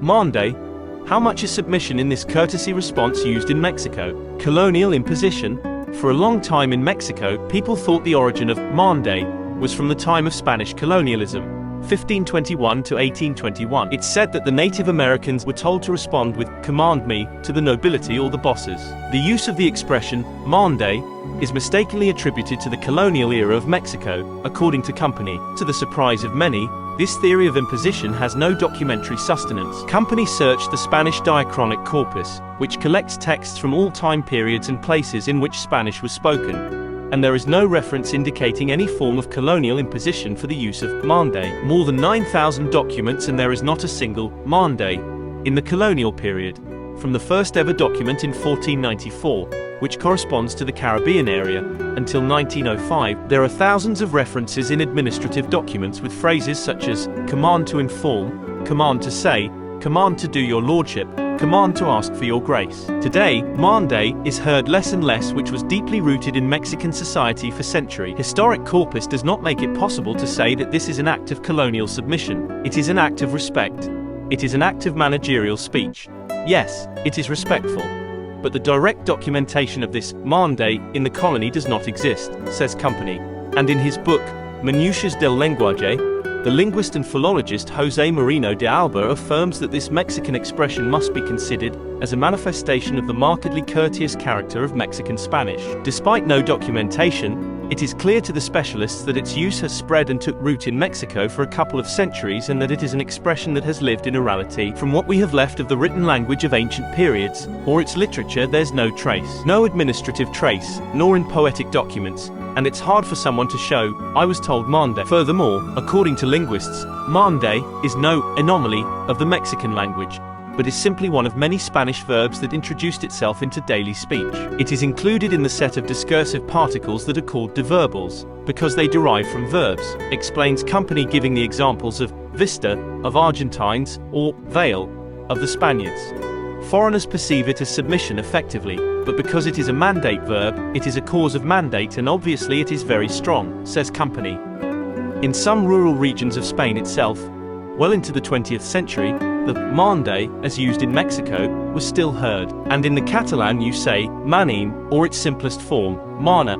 Mande. How much is submission in this courtesy response used in Mexico? Colonial imposition. For a long time in Mexico, people thought the origin of Mande was from the time of Spanish colonialism, 1521 to 1821. It's said that the Native Americans were told to respond with "command me" to the nobility or the bosses. The use of the expression Mande is mistakenly attributed to the colonial era of Mexico, according to Company. To the surprise of many, this theory of imposition has no documentary sustenance. Company searched the Spanish diachronic corpus, which collects texts from all time periods and places in which Spanish was spoken, and there is no reference indicating any form of colonial imposition for the use of Mande. More than 9,000 documents, and there is not a single Mande in the colonial period. From the first ever document in 1494, which corresponds to the Caribbean area, until 1905, there are thousands of references in administrative documents with phrases such as command to inform, command to say, command to do your lordship, command to ask for your grace. Today, Mande is heard less and less, which was deeply rooted in Mexican society for centuries. Historic corpus does not make it possible to say that this is an act of colonial submission. It is an act of respect. It is an act of managerial speech. Yes, it is respectful. But the direct documentation of this Mande in the colony does not exist, says Company. And in his book, Minucias del Lenguaje, the linguist and philologist José Moreno de Alba affirms that this Mexican expression must be considered as a manifestation of the markedly courteous character of Mexican Spanish. Despite no documentation, it is clear to the specialists that its use has spread and took root in Mexico for a couple of centuries, and that it is an expression that has lived in orality. From what we have left of the written language of ancient periods, or its literature, there's no trace. No administrative trace, nor in poetic documents, and it's hard for someone to show, "I was told Mande." Furthermore, according to linguists, Mande is no anomaly of the Mexican language, but is simply one of many Spanish verbs that introduced itself into daily speech. It is included in the set of discursive particles that are called deverbals, because they derive from verbs, explains Company, giving the examples of vista, of Argentines, or veil, of the Spaniards. Foreigners perceive it as submission effectively, but because it is a mandate verb, it is a cause of mandate, and obviously it is very strong, says Company. In some rural regions of Spain itself, well into the 20th century, the Mande, as used in Mexico, was still heard. And in the Catalan you say manim, or its simplest form, mana.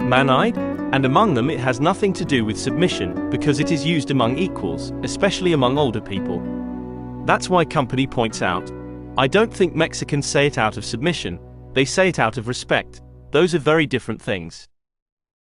Manide? And among them it has nothing to do with submission, because it is used among equals, especially among older people. That's why Company points out, I don't think Mexicans say it out of submission, they say it out of respect. Those are very different things.